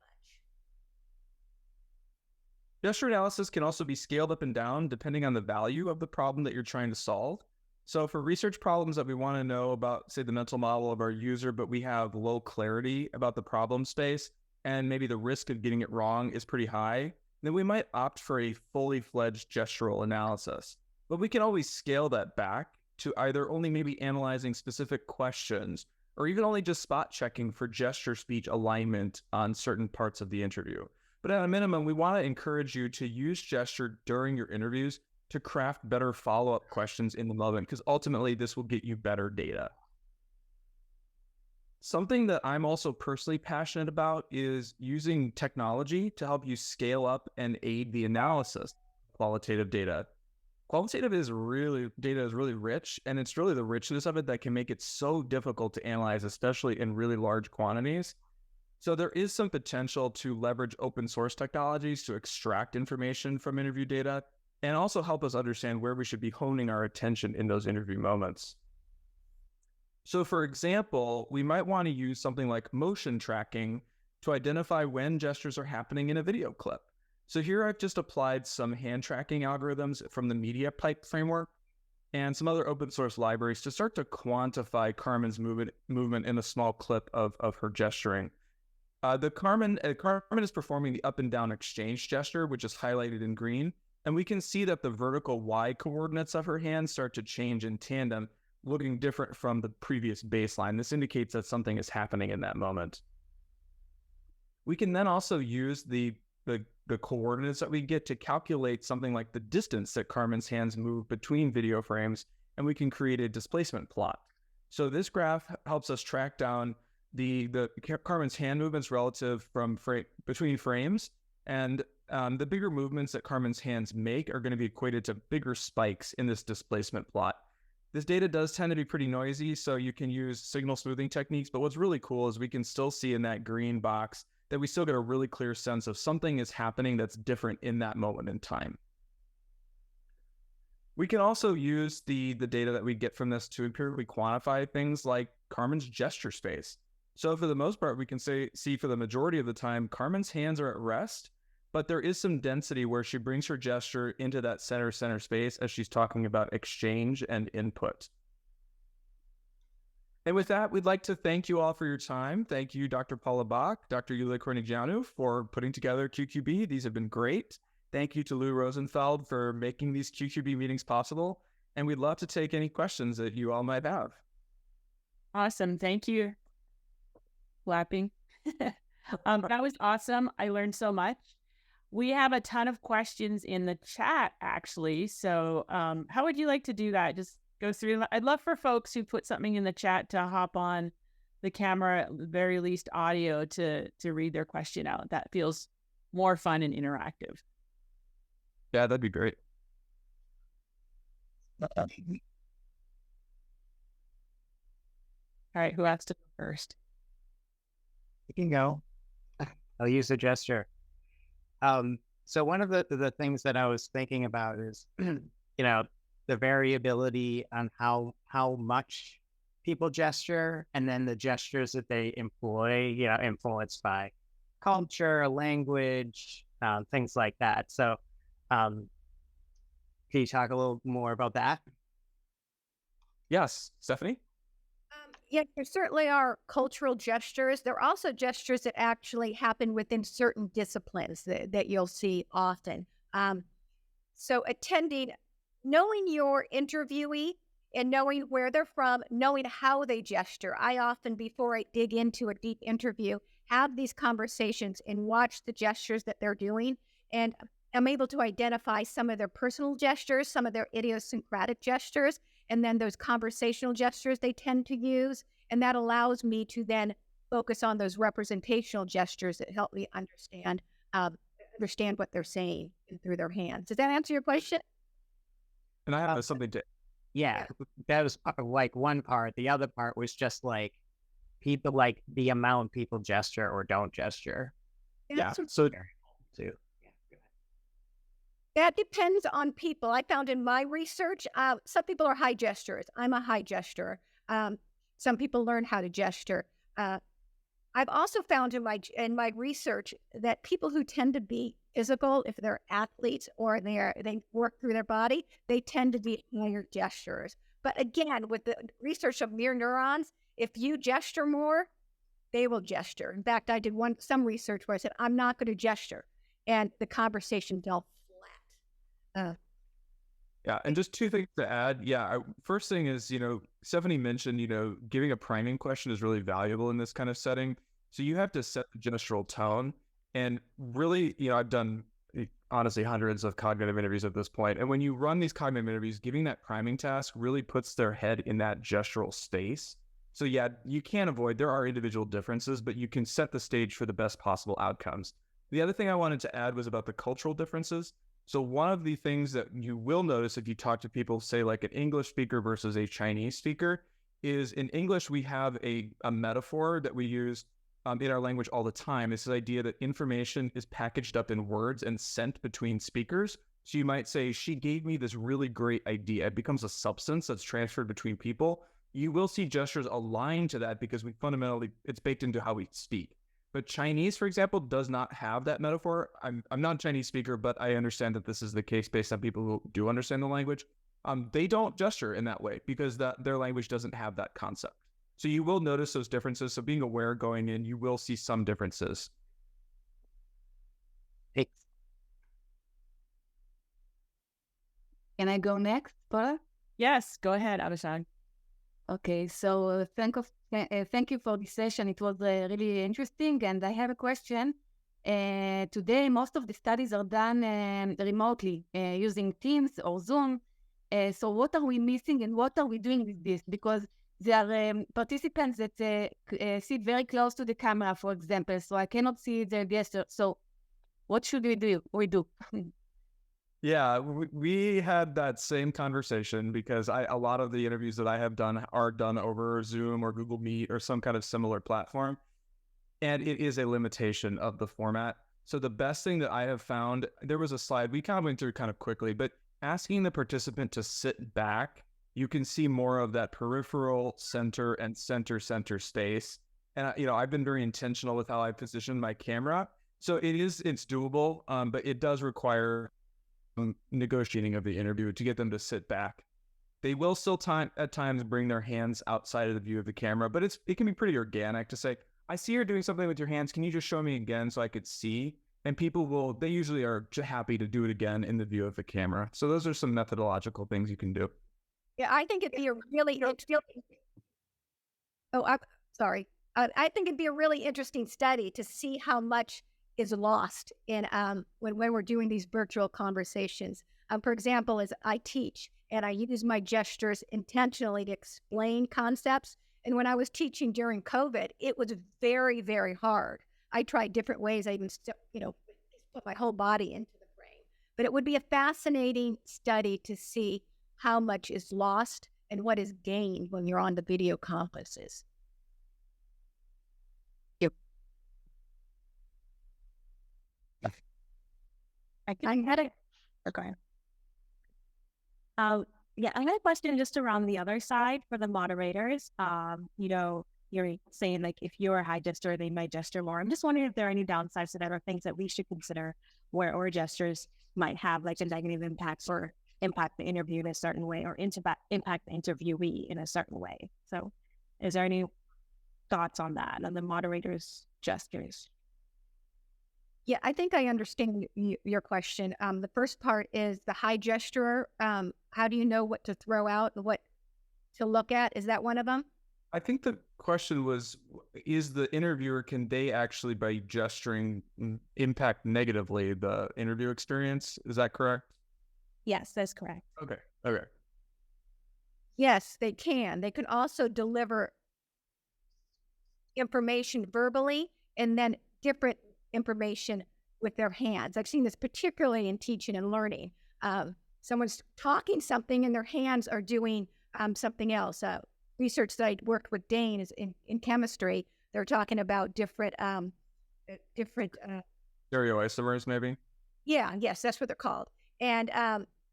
Gesture analysis can also be scaled up and down depending on the value of the problem that you're trying to solve. So for research problems that we want to know about, say, the mental model of our user, but we have low clarity about the problem space, and maybe the risk of getting it wrong is pretty high, then we might opt for a fully fledged gestural analysis. But we can always scale that back to either only maybe analyzing specific questions or even only just spot checking for gesture speech alignment on certain parts of the interview. But at a minimum, we want to encourage you to use gesture during your interviews to craft better follow-up questions in the moment, because ultimately this will get you better data. Something that I'm also personally passionate about is using technology to help you scale up and aid the analysis of qualitative data. Qualitative data is really rich, and it's really the richness of it that can make it so difficult to analyze, especially in really large quantities. So there is some potential to leverage open source technologies to extract information from interview data and also help us understand where we should be honing our attention in those interview moments. So for example, we might want to use something like motion tracking to identify when gestures are happening in a video clip. So here I've just applied some hand tracking algorithms from the media pipe framework and some other open source libraries to start to quantify Carmen's movement in a small clip of her gesturing. Carmen is performing the up and down exchange gesture, which is highlighted in green. And we can see that the vertical Y coordinates of her hand start to change in tandem, looking different from the previous baseline. This indicates that something is happening in that moment. We can then also use the coordinates that we get to calculate something like the distance that Carmen's hands move between video frames, and we can create a displacement plot. So this graph helps us track down the Carmen's hand movements relative from between frames, and the bigger movements that Carmen's hands make are going to be equated to bigger spikes in this displacement plot. This data does tend to be pretty noisy, so you can use signal smoothing techniques, but what's really cool is we can still see in that green box that we still get a really clear sense of something is happening that's different in that moment in time. We can also use the data that we get from this to empirically quantify things like Carmen's gesture space. So for the most part, we can see for the majority of the time, Carmen's hands are at rest, but there is some density where she brings her gesture into that center space as she's talking about exchange and input. And with that, we'd like to thank you all for your time. Thank you, Dr. Paula Bach, Dr. Yulia Cornigianu, for putting together QQB. These have been great. Thank you to Lou Rosenfeld for making these QQB meetings possible. And we'd love to take any questions that you all might have. Awesome. Thank you. Clapping. That was awesome. I learned so much. We have a ton of questions in the chat, actually. So how would you like to do that? Just go through. I'd love for folks who put something in the chat to hop on the camera, at the very least audio, to read their question out. That feels more fun and interactive. Yeah, that'd be great. All right, who has to go first? You can go. I'll use a gesture. So one of the things that I was thinking about is, the variability on how much people gesture, and then the gestures that they employ, influenced by culture, language, things like that. So can you talk a little more about that? Yes, Stephanie? Yeah, there certainly are cultural gestures. There are also gestures that actually happen within certain disciplines that you'll see often. So knowing your interviewee and knowing where they're from, knowing how they gesture. I often, before I dig into a deep interview, have these conversations and watch the gestures that they're doing. And I'm able to identify some of their personal gestures, some of their idiosyncratic gestures, and then those conversational gestures they tend to use. And that allows me to then focus on those representational gestures that help me understand what they're saying through their hands. Does that answer your question? And I have something to... Yeah, that was like one part. The other part was just like people, like the amount people gesture or don't gesture. Yeah, so... too. That depends on people. I found in my research, some people are high gesturers. I'm a high gesturer. Some people learn how to gesture. I've also found in my research that people who tend to be physical, if they're athletes or they work through their body, they tend to be higher gesturers. But again, with the research of mirror neurons, if you gesture more, they will gesture. In fact, I did some research where I said, I'm not going to gesture. And the conversation fell flat. Yeah, and just two things to add. Yeah, first thing is, Stephanie mentioned, giving a priming question is really valuable in this kind of setting. So you have to set the gestural tone. And really, I've done, honestly, hundreds of cognitive interviews at this point. And when you run these cognitive interviews, giving that priming task really puts their head in that gestural space. So yeah, you can't avoid, there are individual differences, but you can set the stage for the best possible outcomes. The other thing I wanted to add was about the cultural differences. So one of the things that you will notice if you talk to people, say like an English speaker versus a Chinese speaker, is in English, we have a metaphor that we use in our language all the time. It's this idea that information is packaged up in words and sent between speakers. So you might say, she gave me this really great idea. It becomes a substance that's transferred between people. You will see gestures aligned to that because it's baked into how we speak. But Chinese, for example, does not have that metaphor. I'm not a Chinese speaker, but I understand that this is the case based on people who do understand the language. They don't gesture in that way because their language doesn't have that concept. So you will notice those differences. So being aware going in, you will see some differences. Thanks. Can I go next, Paula? Yes, go ahead, Abhishek. Okay, so thank you for this session. It was really interesting, and I have a question. Today, most of the studies are done remotely using Teams or Zoom. So what are we missing, and what are we doing with this? Because there are participants that sit very close to the camera, for example, so I cannot see their gesture. So what should we do? Yeah, we had that same conversation because a lot of the interviews that I have done are done over Zoom or Google Meet or some kind of similar platform. And it is a limitation of the format. So the best thing that I have found, there was a slide we kind of went through kind of quickly, but asking the participant to sit back, you can see more of that peripheral center and center space. And, I've been very intentional with how I position my camera. So it's doable, but it does require negotiating of the interview to get them to sit back. They will still at times bring their hands outside of the view of the camera, but it can be pretty organic to say, I see you're doing something with your hands. Can you just show me again so I could see? And they usually are happy to do it again in the view of the camera. So those are some methodological things you can do. Yeah, I think it'd be a really sorry. I think it'd be a really interesting study to see how much is lost in when we're doing these virtual conversations. For example, as I teach and I use my gestures intentionally to explain concepts. And when I was teaching during COVID, it was very, very hard. I tried different ways. I even put my whole body into the frame. But it would be a fascinating study to see how much is lost and what is gained when you're on the video conferences. I had a I had a question just around the other side for the moderators. You're saying like if you're a high gesture, they might gesture more. I'm just wondering if there are any downsides to that or things that we should consider where our gestures might have like a negative impact or impact the interview in a certain way or impact the interviewee in a certain way. So is there any thoughts on that, on the moderators' gestures? Yeah, I think I understand your question. The first part is the high gesturer. How do you know what to throw out and what to look at? Is that one of them? I think the question was, is the interviewer, can they actually, by gesturing, impact negatively the interview experience? Is that correct? Yes, that's correct. Okay. Yes, they can. They can also deliver information verbally and then different information with their hands. I've seen this particularly in teaching and learning. Someone's talking something and their hands are doing something else. Research that I worked with Dane is in chemistry. They're talking about different stereoisomers, maybe? Yes, that's what they're called. And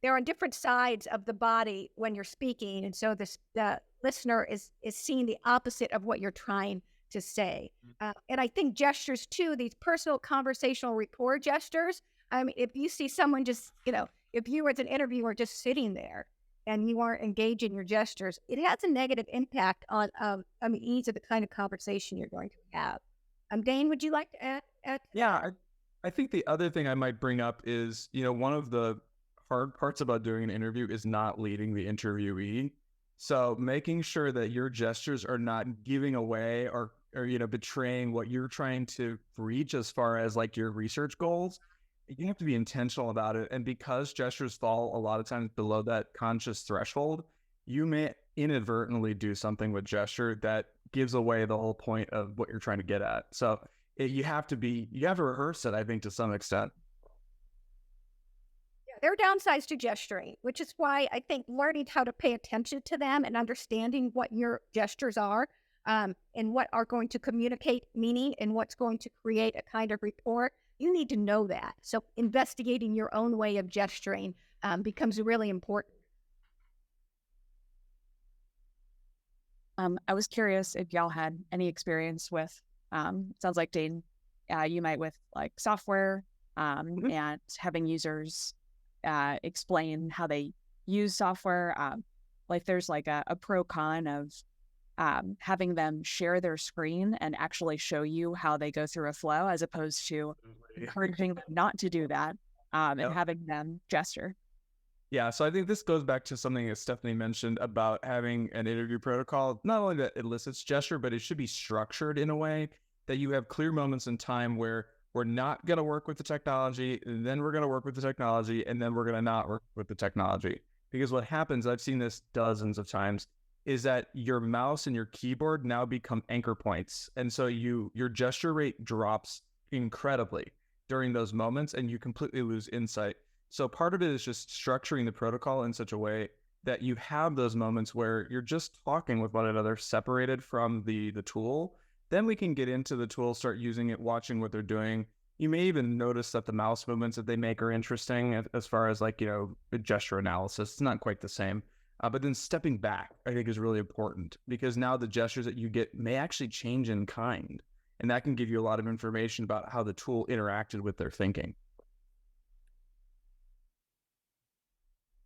they're on different sides of the body when you're speaking. And so the listener is seeing the opposite of what you're trying to say. And I think gestures too, these personal conversational rapport gestures. I mean, if you see someone just, if you as an interviewer just sitting there and you aren't engaging your gestures, it has a negative impact on the ease of the kind of conversation you're going to have. Dane, would you like to add? Yeah, I think the other thing I might bring up is, one of the hard parts about doing an interview is not leading the interviewee. So making sure that your gestures are not giving away or betraying what you're trying to reach as far as like your research goals. You have to be intentional about it. And because gestures fall a lot of times below that conscious threshold, you may inadvertently do something with gesture that gives away the whole point of what you're trying to get at. So you have to rehearse it, I think, to some extent. Yeah, there are downsides to gesturing, which is why I think learning how to pay attention to them and understanding what your gestures are and what are going to communicate meaning and what's going to create a kind of rapport, you need to know that. So investigating your own way of gesturing becomes really important. I was curious if y'all had any experience with, sounds like Dane, you might with like software and having users explain how they use software. Like there's like a pro con of having them share their screen and actually show you how they go through a flow, as opposed to encouraging them not to do that and having them gesture. Yeah, so I think this goes back to something that Stephanie mentioned about having an interview protocol, not only that elicits gesture, but it should be structured in a way that you have clear moments in time where we're not going to work with the technology, and then we're going to work with the technology, and then we're going to not work with the technology. Because what happens, I've seen this dozens of times, is that your mouse and your keyboard now become anchor points. And so your gesture rate drops incredibly during those moments, and you completely lose insight. So part of it is just structuring the protocol in such a way that you have those moments where you're just talking with one another, separated from the tool. Then we can get into the tool, start using it, watching what they're doing. You may even notice that the mouse movements that they make are interesting as far as like, gesture analysis. It's not quite the same. But then stepping back, I think, is really important, because now the gestures that you get may actually change in kind. And that can give you a lot of information about how the tool interacted with their thinking.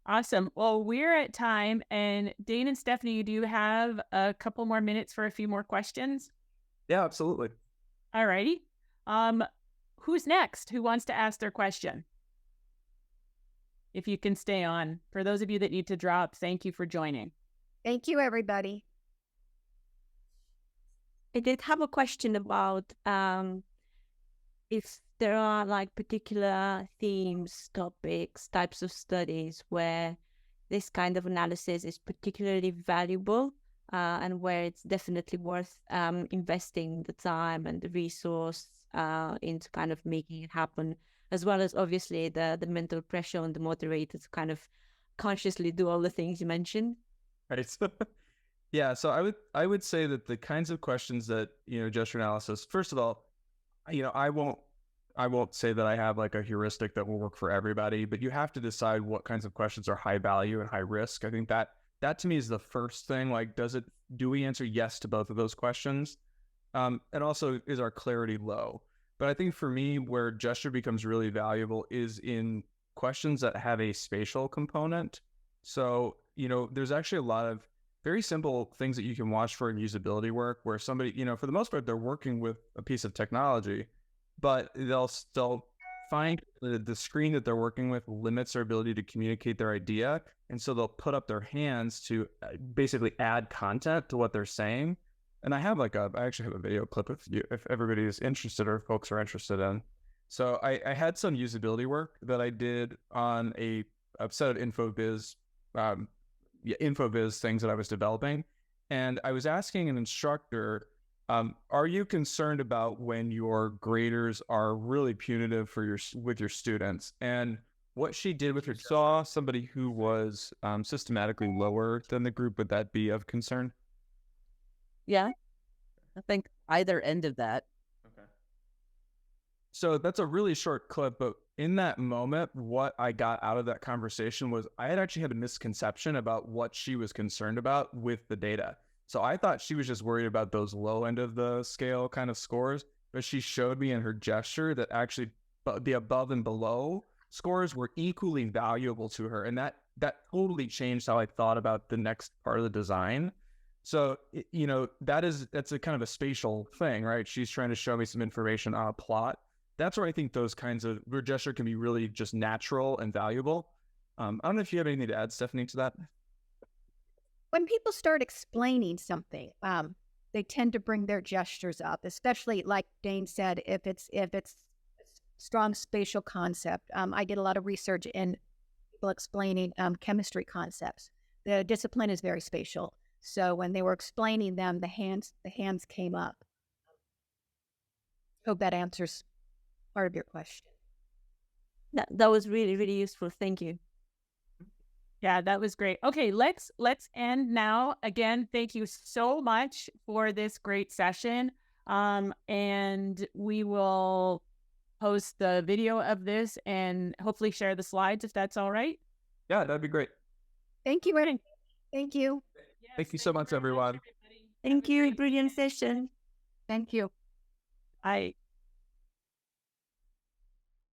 Awesome. Well, we're at time, and Dane and Stephanie, do you have a couple more minutes for a few more questions? Yeah, absolutely. All righty. Who's next? Who wants to ask their question? If you can stay on. For those of you that need to drop, thank you for joining. Thank you, everybody. I did have a question about if there are like particular themes, topics, types of studies where this kind of analysis is particularly valuable and where it's definitely worth investing the time and the resource into kind of making it happen, as well as obviously the mental pressure on the moderator to kind of consciously do all the things you mentioned. Right. Yeah. So I would say that the kinds of questions that, gesture analysis, first of all, I won't say that I have like a heuristic that will work for everybody, but you have to decide what kinds of questions are high value and high risk. I think that to me is the first thing. Like, do we answer yes to both of those questions? And also, is our clarity low? But I think for me, where gesture becomes really valuable is in questions that have a spatial component. So, there's actually a lot of very simple things that you can watch for in usability work where somebody, for the most part, they're working with a piece of technology, but they'll still find the screen that they're working with limits their ability to communicate their idea. And so they'll put up their hands to basically add content to what they're saying. And I actually have a video clip if everybody is interested or if folks are interested in. So I had some usability work that I did on a set of InfoViz things that I was developing. And I was asking an instructor, are you concerned about when your graders are really punitive with your students? And what she did with her, saw somebody who was systematically lower than the group, would that be of concern? Yeah, I think either end of that. Okay. So that's a really short clip, but in that moment, what I got out of that conversation was I had actually had a misconception about what she was concerned about with the data. So I thought she was just worried about those low end of the scale kind of scores, but she showed me in her gesture that actually the above and below scores were equally valuable to her. And that totally changed how I thought about the next part of the design. So, that's a kind of a spatial thing, right? She's trying to show me some information on a plot. That's where I think those kinds of gesture can be really just natural and valuable. I don't know if you have anything to add, Stephanie, to that. When people start explaining something, they tend to bring their gestures up, especially like Dane said, if it's strong spatial concept. I did a lot of research in people explaining chemistry concepts. The discipline is very spatial. So when they were explaining them, the hands came up. Hope that answers part of your question. That was really, really useful. Thank you. Yeah, that was great. Okay, let's end now. Again, thank you so much for this great session. And we will post the video of this and hopefully share the slides if that's all right. Yeah, that'd be great. Thank you, Erin. Thank you. Yes, thank you so much, everyone. Thank you. Brilliant session. Thank you. Bye.